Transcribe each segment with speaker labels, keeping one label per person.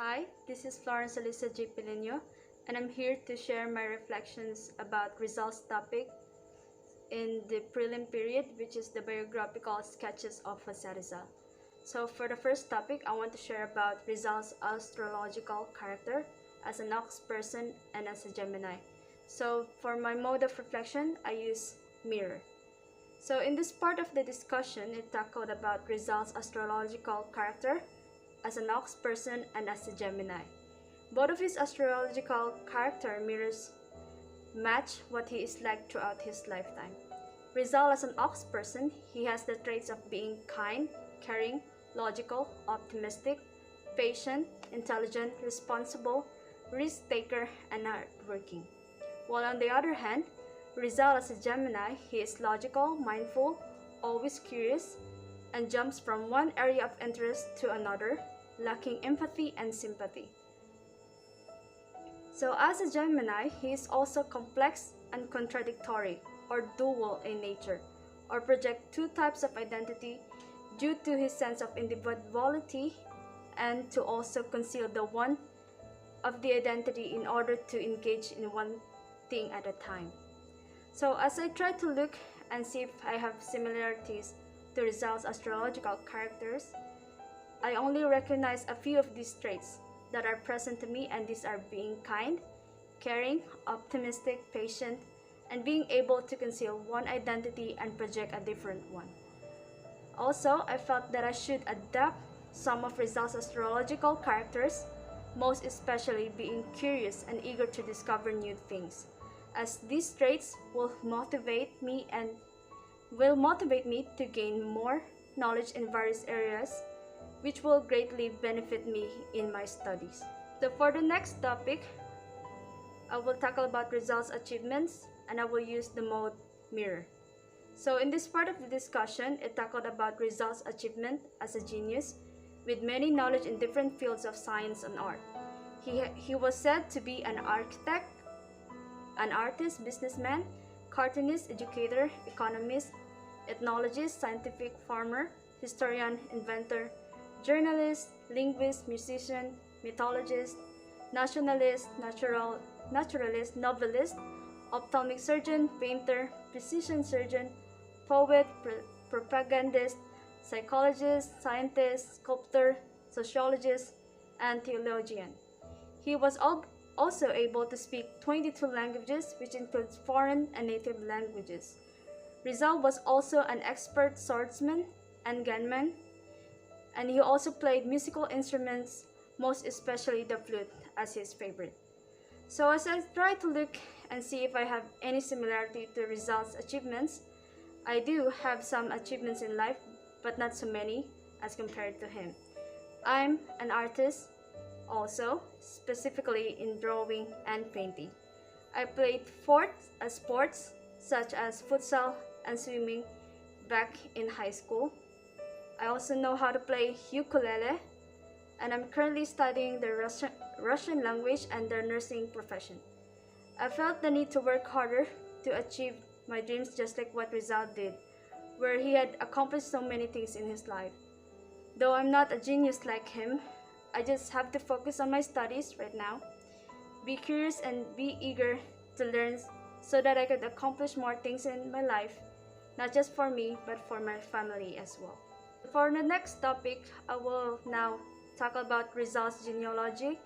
Speaker 1: Hi, this is Florence Alyssa and I'm here to share my reflections about RIZAL's topic in the prelim period, which is the biographical sketches of RIZAL. So for the first topic, I want to share about RIZAL's astrological character as an ox person and as a Gemini. So for my mode of reflection, I use mirror. So in this part of the discussion, it tackled about RIZAL's astrological character as an ox person and as a Gemini. Both of his astrological character mirrors match what he is like throughout his lifetime. RIZAL as an ox person, he has the traits of being kind, caring, logical, optimistic, patient, intelligent, responsible, risk-taker, and hardworking. While on the other hand, RIZAL as a Gemini, he is logical, mindful, always curious, and jumps from one area of interest to another, lacking empathy and sympathy. So as a Gemini, he is also complex and contradictory, or dual in nature, or project two types of identity due to his sense of individuality and to also conceal the one of the identity in order to engage in one thing at a time. So as I try to look and see if I have similarities to RIZAL's astrological characters, I only recognize a few of these traits that are present to me, and these are being kind, caring, optimistic, patient, and being able to conceal one identity and project a different one. Also, I felt that I should adapt some of RIZAL's astrological characters, most especially being curious and eager to discover new things, as these traits will motivate me to gain more knowledge in various areas, which will greatly benefit me in my studies. So for the next topic, I will tackle about RIZAL's achievements, and I will use the mode mirror. So in this part of the discussion, it tackled about RIZAL's achievement as a genius with many knowledge in different fields of science and art. He was said to be an architect, an artist, businessman, cartoonist, educator, economist, ethnologist, scientific farmer, historian, inventor, journalist, linguist, musician, mythologist, nationalist, naturalist, novelist, ophthalmic surgeon, painter, physician surgeon, poet, propagandist, psychologist, scientist, sculptor, sociologist, and theologian. He was also able to speak 22 languages, which includes foreign and native languages. RIZAL was also an expert swordsman and gunman, and he also played musical instruments, most especially the flute, as his favorite. So as I try to look and see if I have any similarity to RIZAL's achievements, I do have some achievements in life, but not so many as compared to him. I'm an artist also, specifically in drawing and painting. I played sports such as futsal and swimming back in high school. I also know how to play ukulele, and I'm currently studying the Russian language and the nursing profession. I felt the need to work harder to achieve my dreams, just like what RIZAL did, where he had accomplished so many things in his life. Though I'm not a genius like him, I just have to focus on my studies right now, be curious and be eager to learn so that I could accomplish more things in my life, not just for me, but for my family as well. For the next topic, I will now talk about RIZAL's genealogy,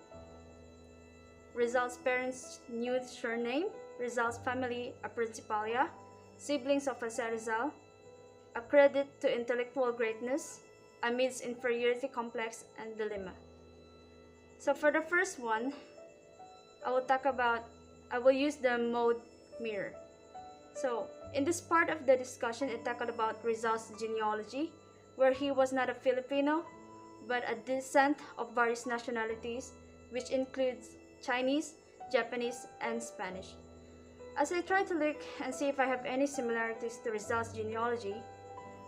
Speaker 1: RIZAL's parents' new surname, RIZAL's family, a Principalia, siblings of RIZAL, a credit to intellectual greatness amidst inferiority complex and dilemma. So for the first one, I will use the mode mirror. So in this part of the discussion, it tackled about RIZAL's genealogy, where he was not a Filipino, but a descent of various nationalities, which includes Chinese, Japanese, and Spanish. As I try to look and see if I have any similarities to RIZAL's genealogy,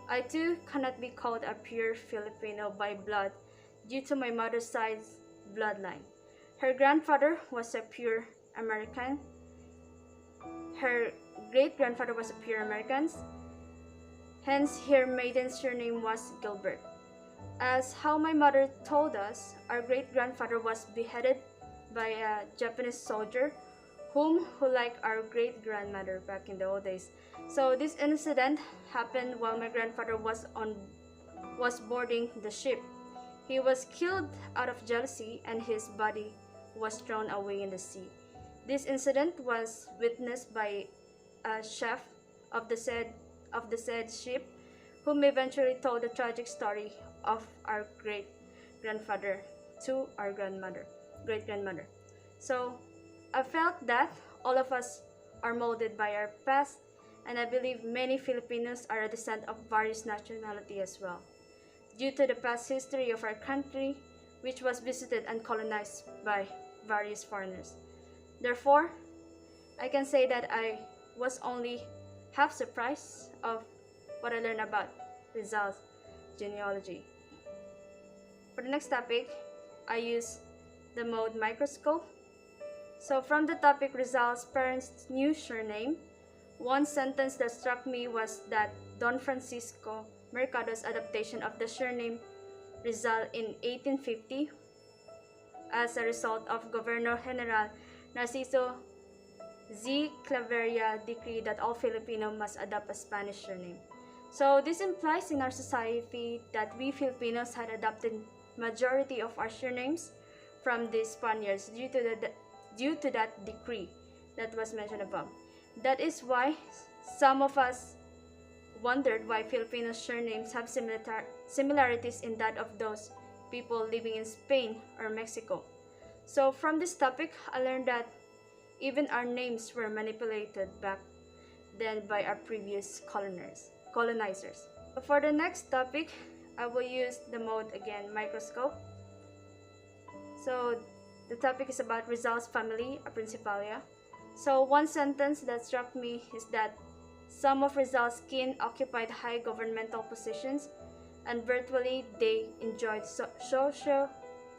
Speaker 1: I too cannot be called a pure Filipino by blood due to my mother's side's bloodline. Her grandfather was a pure American. Her great-grandfather was a pure American. Hence, her maiden surname was Gilbert. As how my mother told us, our great-grandfather was beheaded by a Japanese soldier who liked our great-grandmother back in the old days. So this incident happened while my grandfather was boarding the ship. He was killed out of jealousy and his body was thrown away in the sea. This incident was witnessed by a chef of the said ship, whom eventually told the tragic story of our great-grandfather to our great-grandmother. So I felt that all of us are molded by our past, and I believe many Filipinos are a descent of various nationality as well, due to the past history of our country, which was visited and colonized by various foreigners. Therefore, I can say that I was only half surprised of what I learned about RIZAL's genealogy. For the next topic, I use the mode microscope. So from the topic RIZAL's parents' new surname, one sentence that struck me was that Don Francisco Mercado's adaptation of the surname RIZAL in 1850 as a result of Governor General Narciso Z. Claveria decree that all Filipino must adopt a Spanish surname. So this implies in our society that we Filipinos had adopted majority of our surnames from the Spaniards due to that decree that was mentioned above. That is why some of us wondered why Filipino surnames have similarities in that of those people living in Spain or Mexico. So from this topic, I learned that even our names were manipulated back then by our previous colonizers. For the next topic, I will use the mode again, microscope. So the topic is about RIZAL's family, a Principalia. So one sentence that struck me is that some of RIZAL's kin occupied high governmental positions and virtually they enjoyed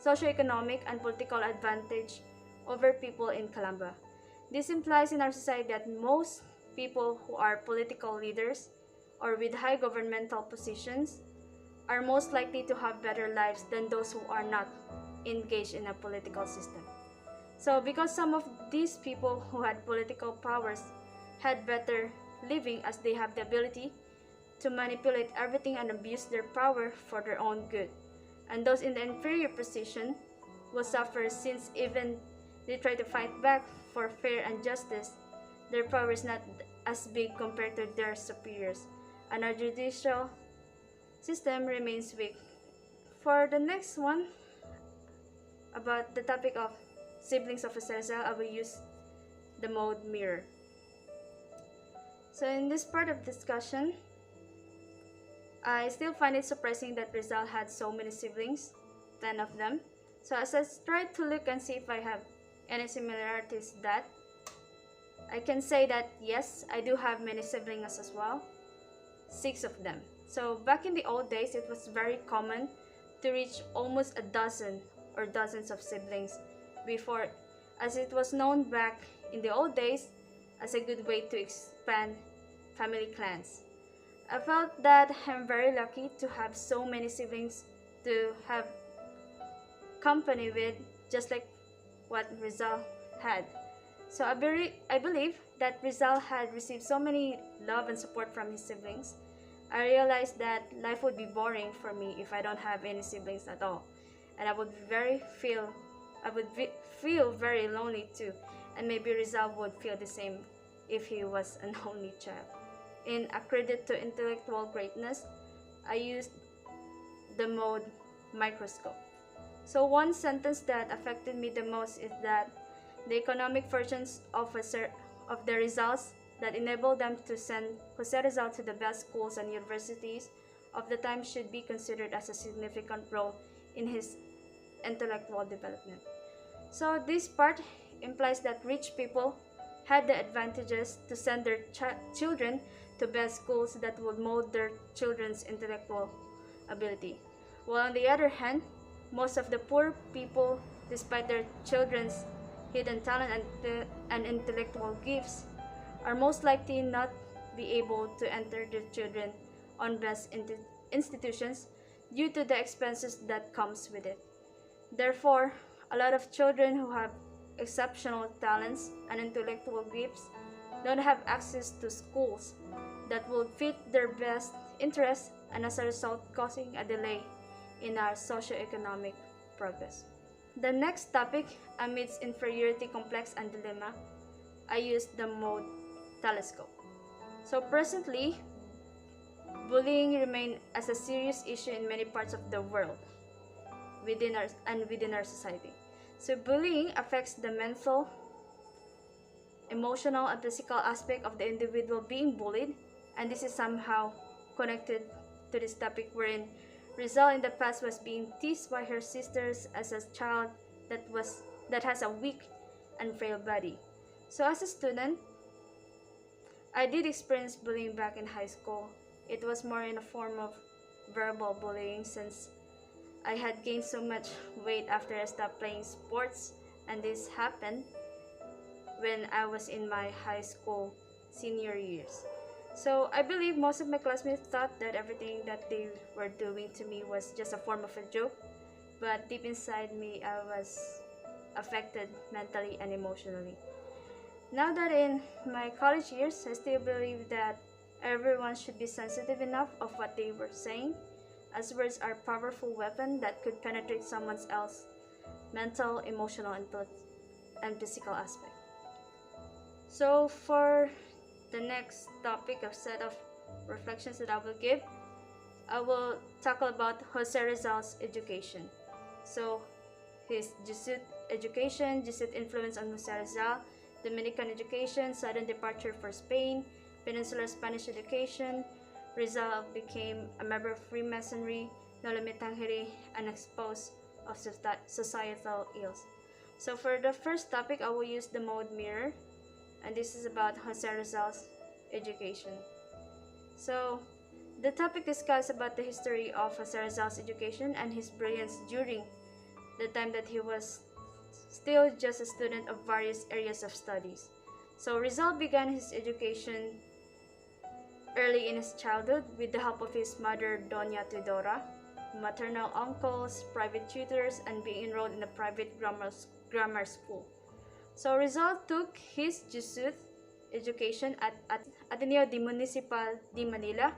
Speaker 1: socioeconomic and political advantage over people in Calamba. This implies in our society that most people who are political leaders or with high governmental positions are most likely to have better lives than those who are not engaged in a political system. So because some of these people who had political powers had better living as they have the ability to manipulate everything and abuse their power for their own good. And those in the inferior position will suffer since even they try to fight back for fair and justice, their power is not as big compared to their superiors, and our judicial system remains weak. For the next one, about the topic of siblings of RIZAL, I will use the mode mirror. So in this part of discussion, I still find it surprising that RIZAL had so many siblings, 10 of them. So as I tried to look and see if I have any similarities, that I can say that yes, I do have many siblings as well, 6 of them. So back in the old days, it was very common to reach almost a dozen or dozens of siblings before, as it was known back in the old days as a good way to expand family clans. I felt that I'm very lucky to have so many siblings to have company with, just like what RIZAL had. So I believe that RIZAL had received so many love and support from his siblings. I realized that life would be boring for me if I don't have any siblings at all, and I would feel very lonely too, and maybe RIZAL would feel the same if he was an only child. In a credit to intellectual greatness, I used the mode microscope. So one sentence that affected me the most is that the economic fortunes of the RIZALs that enabled them to send Jose Rizal to the best schools and universities of the time should be considered as a significant role in his intellectual development. So this part implies that rich people had the advantages to send their children to best schools that would mold their children's intellectual ability. While on the other hand, most of the poor people, despite their children's hidden talent and intellectual gifts, are most likely not be able to enter their children on best institutions due to the expenses that comes with it. Therefore, a lot of children who have exceptional talents and intellectual gifts don't have access to schools that will fit their best interests, and as a result causing a delay in our socio-economic progress. The next topic, amidst inferiority complex and dilemma, I used the mode telescope. So presently, bullying remains as a serious issue in many parts of the world within our society. So bullying affects the mental, emotional, and physical aspect of the individual being bullied, and this is somehow connected to this topic wherein Rizal in the past was being teased by her sisters as a child that has a weak and frail body. So as a student, I did experience bullying back in high school. It was more in a form of verbal bullying since I had gained so much weight after I stopped playing sports, and this happened when I was in my high school senior years. So I believe most of my classmates thought that everything that they were doing to me was just a form of a joke, but deep inside me I was affected mentally and emotionally. Now that in my college years, I still believe that everyone should be sensitive enough of what they were saying, as words are a powerful weapon that could penetrate someone else's mental, emotional, and physical aspect. So for the next topic or set of reflections that I will give, I will tackle about Jose Rizal's education. So his Jesuit education, Jesuit influence on Jose Rizal, Dominican education, sudden departure for Spain, Peninsular Spanish education. Rizal became a member of Freemasonry, Nolamitangere, and exposed of societal ills. So for the first topic, I will use the mode mirror, and this is about Jose Rizal's education. So the topic discusses about the history of Jose Rizal's education and his brilliance during the time that he was still just a student of various areas of studies. So Rizal began his education early in his childhood with the help of his mother Doña Teodora, maternal uncles, private tutors, and being enrolled in a private grammar school. So Rizal took his Jesuit education at Ateneo de Municipal de Manila,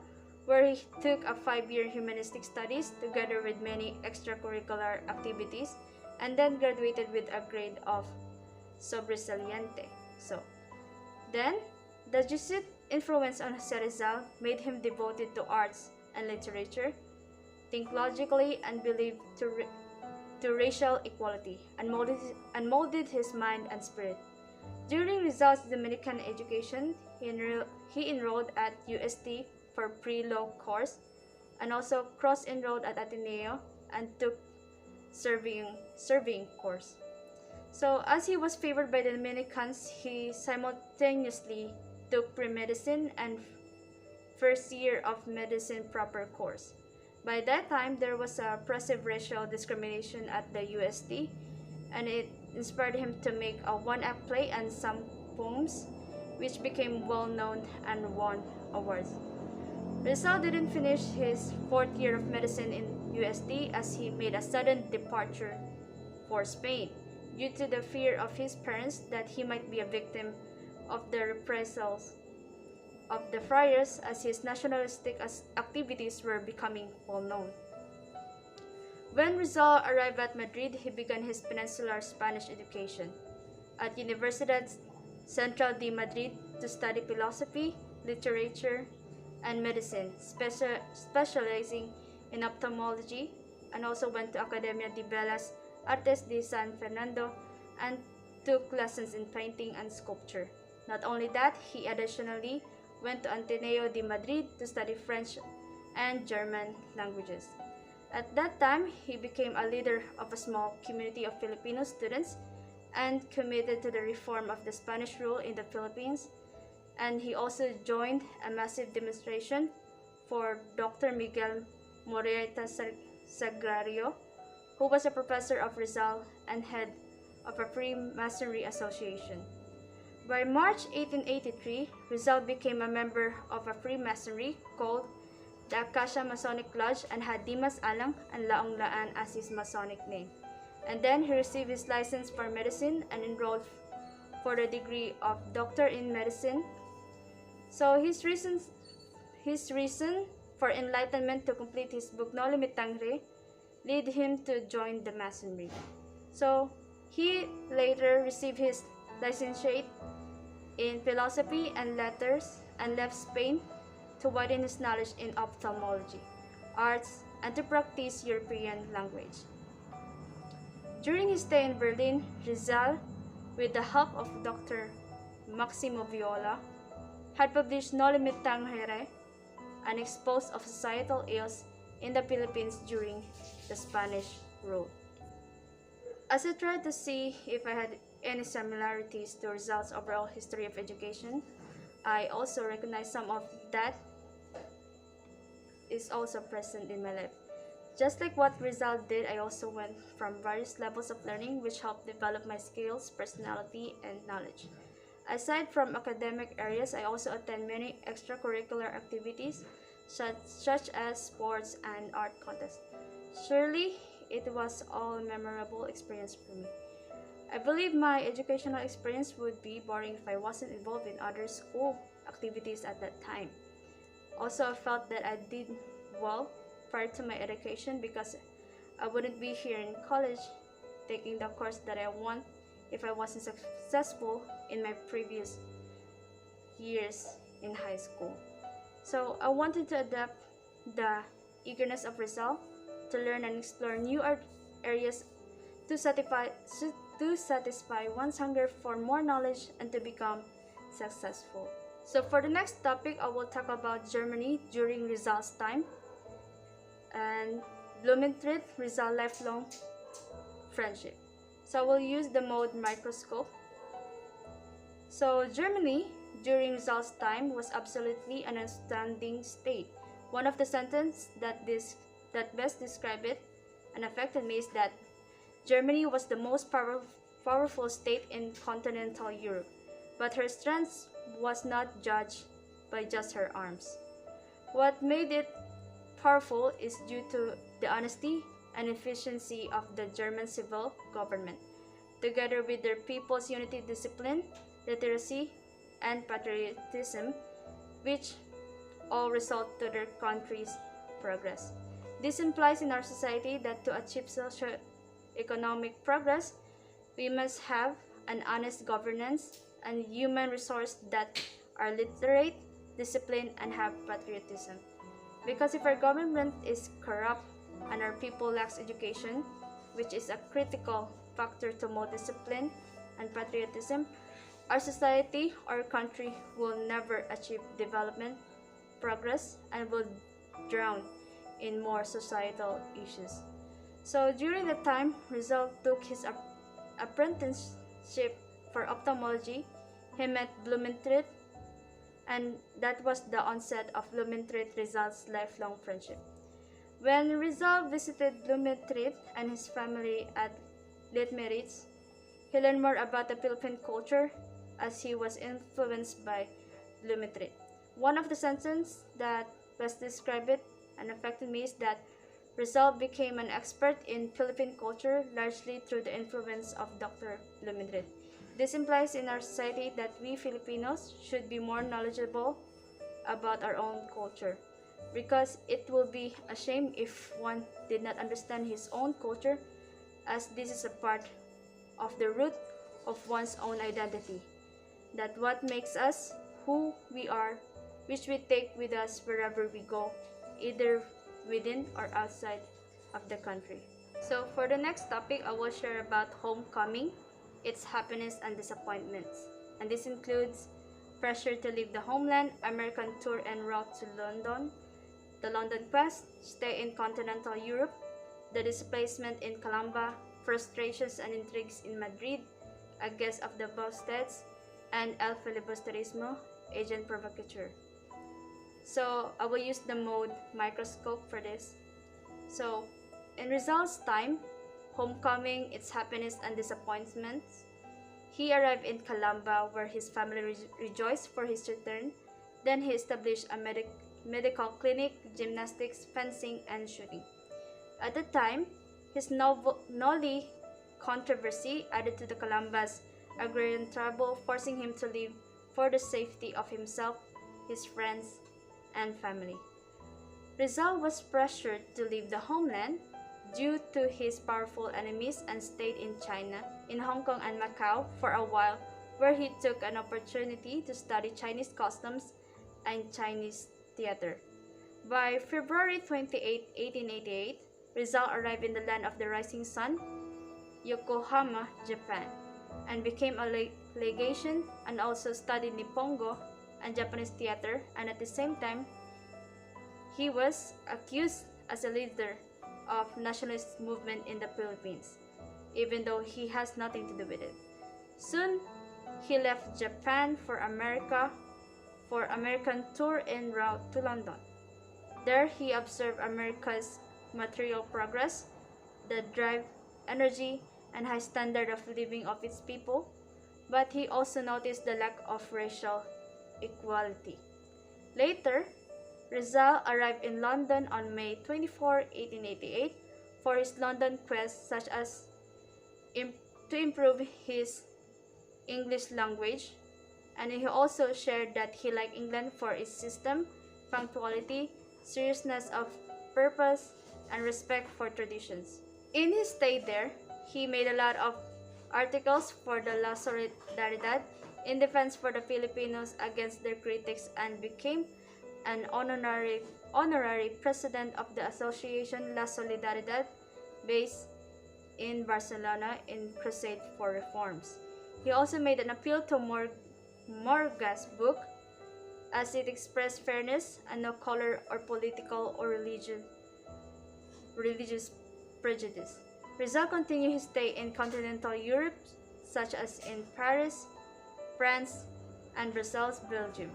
Speaker 1: where he took a 5-year humanistic studies together with many extracurricular activities, and then graduated with a grade of sobresaliente. So then the Jesuit influence on Jose Rizal made him devoted to arts and literature, think logically, and believe to racial equality, and molded his mind and spirit. During Rizal's Dominican education, he enrolled at UST for pre-law course, and also cross-enrolled at Ateneo and took surveying course. So as he was favored by the Dominicans, he simultaneously took pre-medicine and first year of medicine proper course. By that time, there was a oppressive racial discrimination at the UST, and it inspired him to make a one-act play and some poems, which became well-known and won awards. Rizal didn't finish his 4th year of medicine in UST as he made a sudden departure for Spain due to the fear of his parents that he might be a victim of the reprisals of the friars, as his nationalistic activities were becoming well known. When Rizal arrived at Madrid, he began his peninsular Spanish education at Universidad Central de Madrid to study philosophy, literature, and medicine, specializing in ophthalmology, and also went to Academia de Bellas Artes de San Fernando and took lessons in painting and sculpture. Not only that, he additionally went to Ateneo de Madrid to study French and German languages. At that time, he became a leader of a small community of Filipino students and committed to the reform of the Spanish rule in the Philippines. And he also joined a massive demonstration for Dr. Miguel Moreta Sagrario, who was a professor of Rizal and head of a Freemasonry association. By March 1883, Rizal became a member of a Freemasonry called the Akasha Masonic Lodge and had Dimas Alang and Laong Laan as his Masonic name. And then he received his license for medicine and enrolled for the degree of Doctor in Medicine. So his reason for enlightenment to complete his book No Limit Tangre led him to join the Masonry. So he later received his licentiate in philosophy and letters and left Spain to widen his knowledge in ophthalmology, arts, and to practice European language. During his stay in Berlin, Rizal, with the help of Dr. Maximo Viola, had published No Limit Tangere, an expose of societal ills in the Philippines during the Spanish rule. As I tried to see if I had any similarities to Rizal's overall history of education, I also recognized some of that is also present in my life. Just like what Rizal did, I also went from various levels of learning which helped develop my skills, personality, and knowledge. Aside from academic areas, I also attend many extracurricular activities such as sports and art contests. Surely, it was all a memorable experience for me. I believe my educational experience would be boring if I wasn't involved in other school activities at that time. Also, I felt that I did well prior to my education because I wouldn't be here in college taking the course that I want if I wasn't successful in my previous years in high school. So I wanted to adapt the eagerness of Rizal to learn and explore new areas to satisfy one's hunger for more knowledge and to become successful. So for the next topic, I will talk about Germany during Rizal's time and Blumentritt Rizal lifelong friendship. So I will use the mode microscope. So Germany during Rizal's time was absolutely an outstanding state. One of the sentences that best describe it and affected me is that Germany was the most powerful state in continental Europe, but her strength was not judged by just her arms. What made it powerful is due to the honesty and efficiency of the German civil government, together with their people's unity, discipline, literacy, and patriotism, which all result to their country's progress. This implies in our society that to achieve socio-economic progress, we must have an honest governance and human resources that are literate, disciplined, and have patriotism. Because if our government is corrupt and our people lacks education, which is a critical factor to more discipline and patriotism, our society or country will never achieve development, progress, and will drown in more societal issues. So during the time Rizal took his apprenticeship for ophthalmology, he met Blumentritt, and that was the onset of Blumentritt Rizal's lifelong friendship. When Rizal visited Blumentritt and his family at Litmeritz, he learned more about the Philippine culture as he was influenced by Blumentritt. One of the sentences that best described it and affected me is that Rizal became an expert in Philippine culture largely through the influence of Dr. Blumentritt. This implies in our society that we Filipinos should be more knowledgeable about our own culture, because it will be a shame if one did not understand his own culture, as this is a part of the root of one's own identity, that what makes us who we are, which we take with us wherever we go, either within or outside of the country. So for the next topic, I will share about homecoming, its happiness and disappointments. And this includes pressure to leave the homeland, American tour en route to London, the London quest, stay in continental Europe, the displacement in Calamba, frustrations and intrigues in Madrid, a guest of the Bosteds, and El Filibusterismo, agent provocateur. So I will use the mode microscope for this. So in Rizal's time, homecoming, its happiness and disappointments, he arrived in Calamba where his family rejoiced for his return. Then he established a medical clinic gymnastics, fencing, and shooting. At the time, his Noli controversy added to the Calambas' agrarian trouble, forcing him to leave for the safety of himself, his friends, and family. Rizal was pressured to leave the homeland due to his powerful enemies and stayed in China, in Hong Kong and Macau for a while, where he took an opportunity to study Chinese customs and Chinese theater. By February 28, 1888, Rizal arrived in the land of the rising sun, Yokohama, Japan, and became a legation and also studied Nippongo and Japanese theater, and at the same time, he was accused as a leader of nationalist movement in the Philippines, even though he has nothing to do with it. Soon, he left Japan for American tour en route to London. There, he observed America's material progress, the drive, energy, and high standard of living of its people, but he also noticed the lack of racial equality. Later, Rizal arrived in London on May 24, 1888 for his London quest, such as to improve his English language, and he also shared that he liked England for its system, punctuality, seriousness of purpose, and respect for traditions. In his stay there, he made a lot of articles for the La Solidaridad in defense for the Filipinos against their critics and became an honorary president of the Association La Solidaridad based in Barcelona in crusade for reforms. He also made an appeal to Morga's book as it expressed fairness and no color or political or religious prejudice. Rizal continued his stay in continental Europe, such as in Paris, France, and Brussels, Belgium.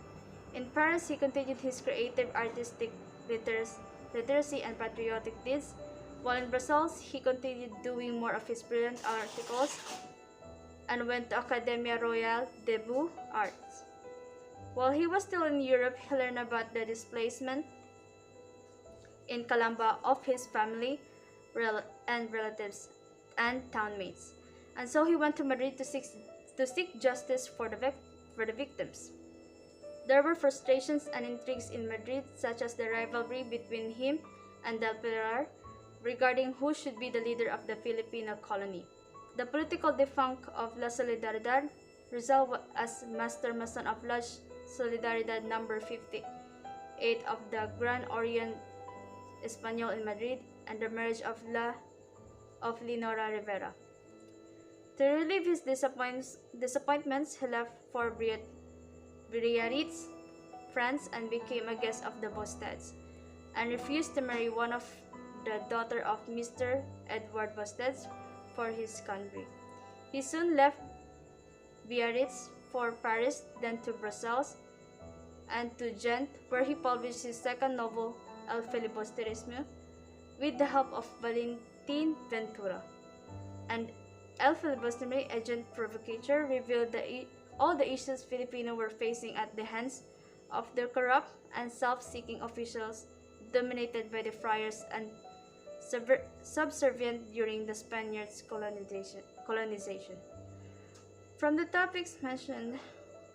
Speaker 1: In Paris, he continued his creative artistic literacy and patriotic deeds, while in Brussels, he continued doing more of his brilliant articles and went to Academia Royale des Beaux-Arts. While he was still in Europe, he learned about the displacement in Calamba of his family and relatives and townmates, and so he went to Madrid to seek justice for the victims. There were frustrations and intrigues in Madrid, such as the rivalry between him and Del Pilar regarding who should be the leader of the Filipino colony. The political defunct of La Solidaridad, Rizal as Master Mason of Lodge Solidaridad No. 58 of the Gran Orient Español in Madrid, and the marriage of Leonora Rivera. To relieve his disappointments, he left for Biarritz, France, and became a guest of the Bosteds, and refused to marry one of the daughter of Mr. Edward Bosteds for his country. He soon left Biarritz for Paris, then to Brussels, and to Ghent, where he published his second novel, El Filibusterismo, with the help of Valentin Ventura. And El Filibusterismo, Agent Provocateur, revealed all the issues Filipinos were facing at the hands of their corrupt and self-seeking officials dominated by the friars and subservient during the Spaniards' colonization. From the topics mentioned,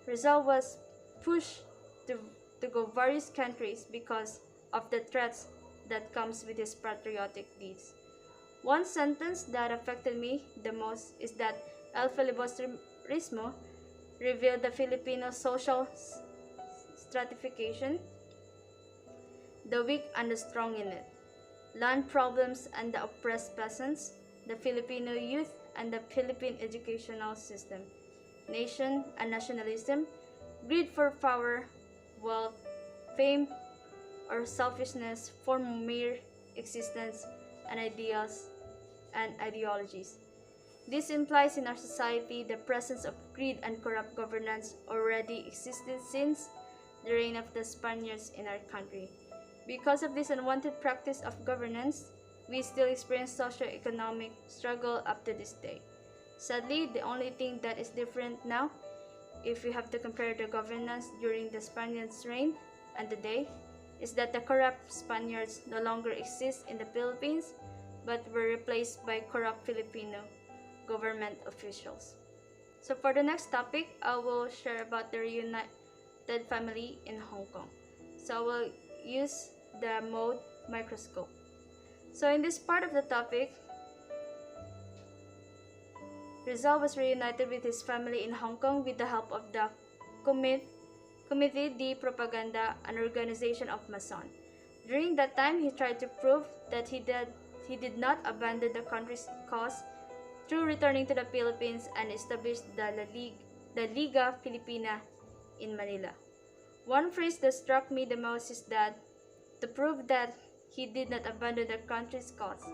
Speaker 1: Rizal was pushed to go various countries because of the threats that comes with his patriotic deeds. One sentence that affected me the most is that El Filibusterismo revealed the Filipino social stratification, the weak and the strong in it, land problems and the oppressed peasants, the Filipino youth and the Philippine educational system, nation and nationalism, greed for power, wealth, fame, or selfishness for mere existence, and ideals and ideologies. This implies in our society the presence of greed and corrupt governance already existed since the reign of the Spaniards in our country. Because of this unwanted practice of governance, we still experience socio-economic struggle up to this day. Sadly, the only thing that is different now, if we have to compare the governance during the Spaniards' reign and today, is that the corrupt Spaniards no longer exist in the Philippines but were replaced by corrupt Filipino government officials. So for the next topic, I will share about the reunited family in Hong Kong. So I will use the mode microscope. So in this part of the topic, Rizal was reunited with his family in Hong Kong with the help of the Comité de Propaganda, an organization of Mason. During that time, he tried to prove that he did not abandon the country's cause through returning to the Philippines and established the Liga Filipina in Manila. One phrase that struck me the most is that to prove that he did not abandon the country's cause.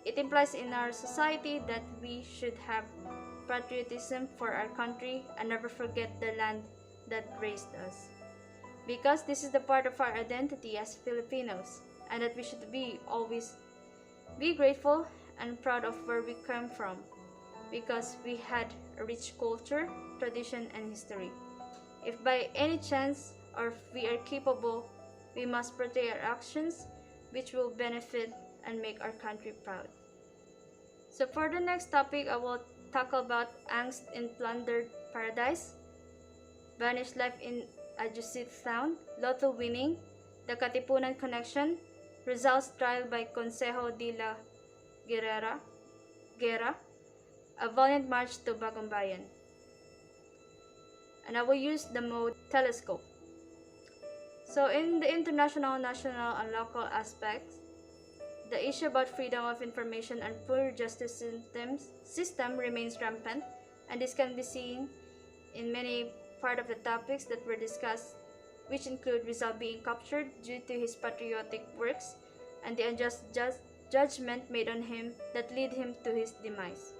Speaker 1: It implies in our society that we should have patriotism for our country and never forget the land that raised us. Because this is the part of our identity as Filipinos, and that we should always be grateful and proud of where we come from, because we had a rich culture, tradition, and history. If by any chance or if we are capable, we must portray our actions which will benefit and make our country proud. So for the next topic, I will talk about angst in Plundered Paradise, vanished life in a Jesuit town, lotto winning, the Katipunan connection, results trial by Consejo de la Guerra, a valiant march to Bagong Bayan. And I will use the mode telescope. So in the international, national, and local aspects, the issue about freedom of information and poor justice system remains rampant, and this can be seen in many part of the topics that were discussed, which include Rizal being captured due to his patriotic works and the unjust judgment made on him that led him to his demise.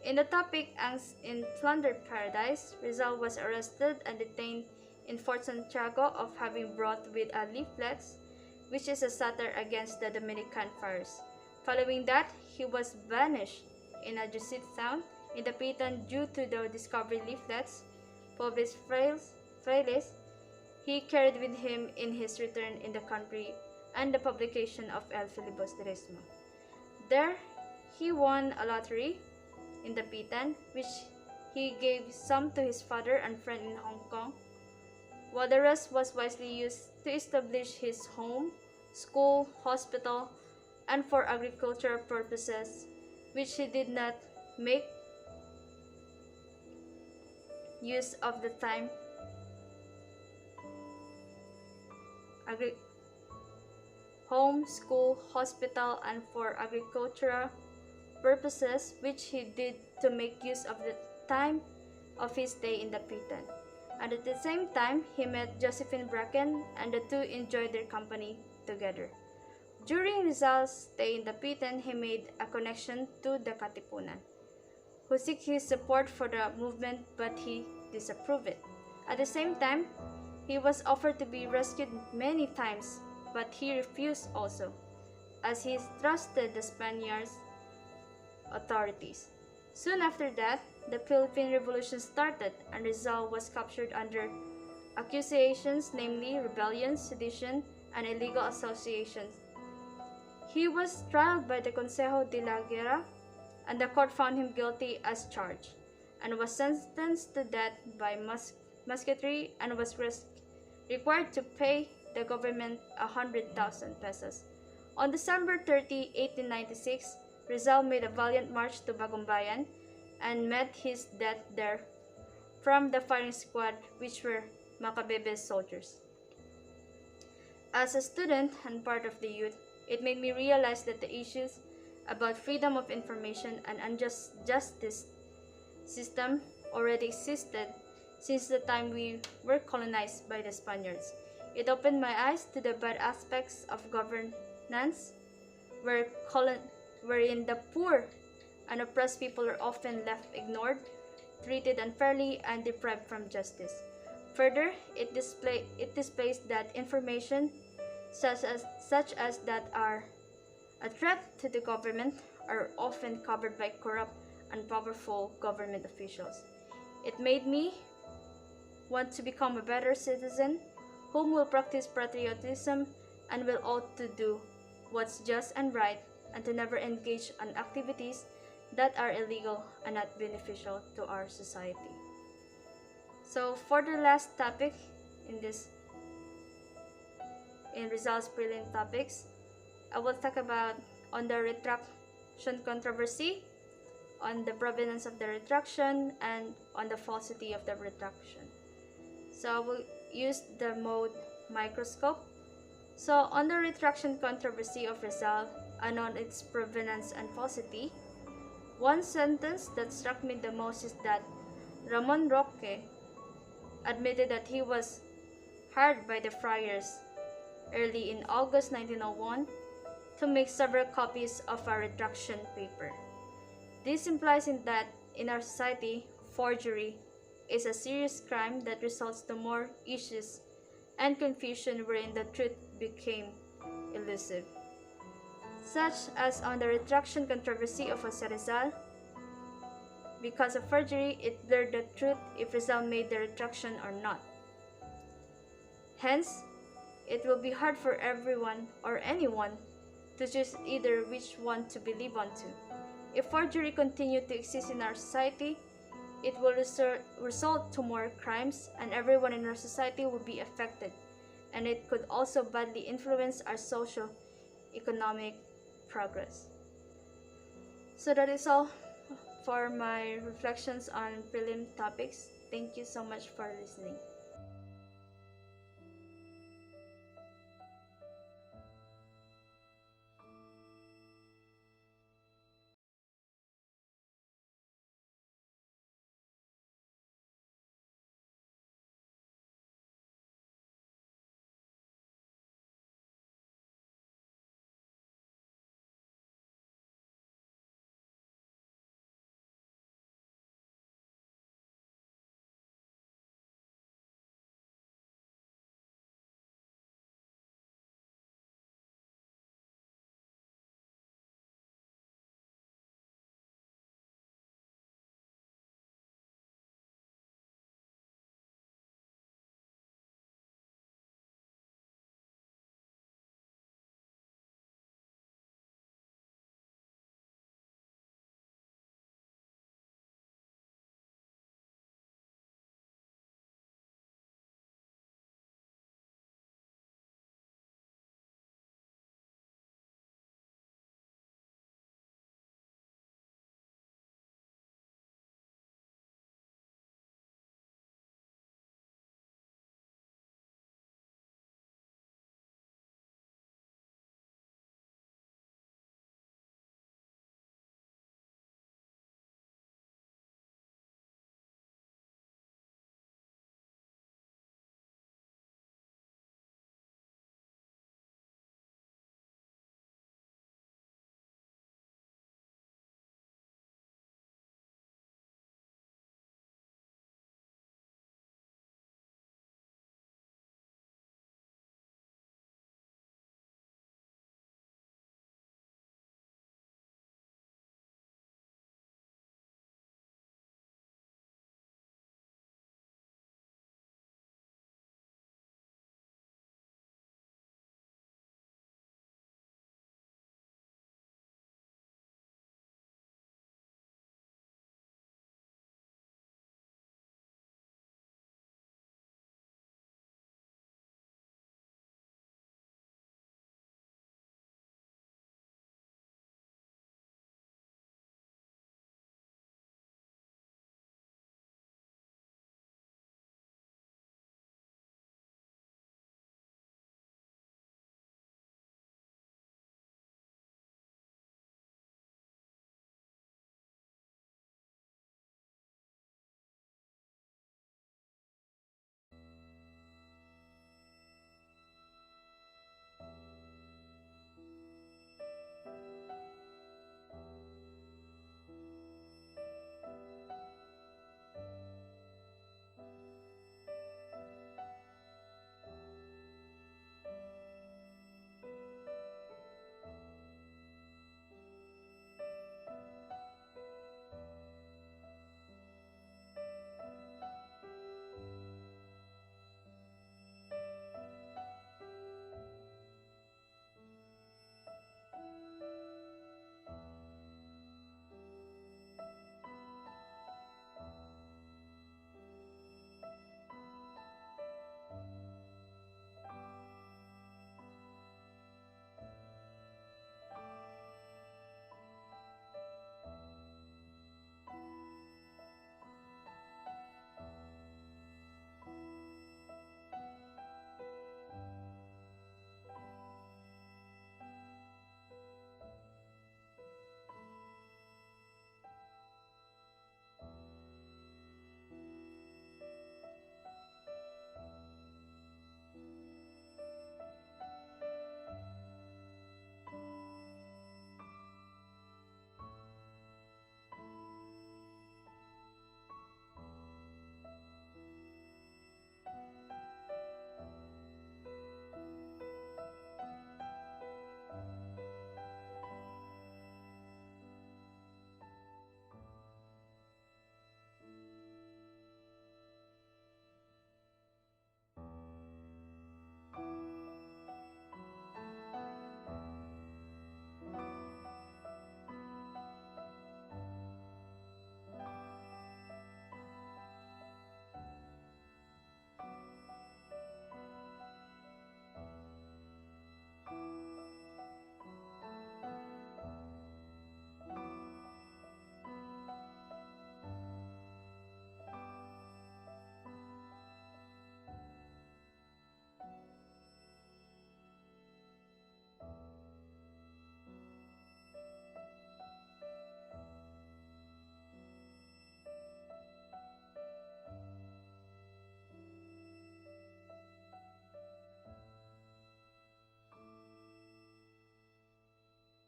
Speaker 1: In the topic angst in Plundered Paradise, Rizal was arrested and detained in Fort Santiago of having brought with a leaflets, which is a satire against the Dominican friars. Following that, he was banished in a Jesuit town in the Pitan due to the discovery leaflets, Pobres Frailes, he carried with him in his return in the country and the publication of El Filibusterismo. There, he won a lottery in the Pitan, which he gave some to his father and friend in Hong Kong, while the rest was wisely used to establish his home, school, hospital, and for agricultural purposes, which he did not make use of the time. Home, school, hospital, and for agricultural purposes, which he did to make use of the time of his stay in the Pitan. And at the same time, he met Josephine Bracken, and the two enjoyed their company together. During Rizal's stay in the Pitan, he made a connection to the Katipunan, who seek his support for the movement, but he disapproved it. At the same time, he was offered to be rescued many times, but he refused also, as he trusted the Spaniards' authorities. Soon after that, the Philippine Revolution started, and Rizal was captured under accusations, namely rebellion, sedition, and illegal associations. He was tried by the Consejo de la Guerra, and the court found him guilty as charged, and was sentenced to death by musketry, and was required to pay the government 100,000 pesos. On December 30, 1896, Rizal made a valiant march to Bagong Bayan and met his death there from the firing squad, which were Macabebe's soldiers. As a student and part of the youth, it made me realize that the issues about freedom of information and unjust justice system already existed since the time we were colonized by the Spaniards. It opened my eyes to the bad aspects of governance, wherein the poor and oppressed people are often left ignored, treated unfairly, and deprived from justice. Further, it displays that information such as that are a threat to the government are often covered by corrupt and powerful government officials. It made me want to become a better citizen whom will practice patriotism and will ought to do what's just and right, and to never engage in activities that are illegal and not beneficial to our society. So for the last topic in RIZAL's prelim topics, I will talk about on the retraction controversy, on the provenance of the retraction, and on the falsity of the retraction. So I will use the mode microscope. So on the retraction controversy of RIZAL and on its provenance and falsity, one sentence that struck me the most is that Ramon Roque admitted that he was hired by the friars early in August 1901 to make several copies of a retraction paper. This implies that in our society, forgery is a serious crime that results to more issues and confusion wherein the truth became elusive. Such as on the retraction controversy of RIZAL. Because of forgery, it blurred the truth if RIZAL made the retraction or not. Hence, it will be hard for everyone or anyone to choose either which one to believe onto. If forgery continued to exist in our society, it will result to more crimes, and everyone in our society will be affected, and it could also badly influence our socio-economic progress. So that is all for my reflections on prelim topics. Thank you so much for listening.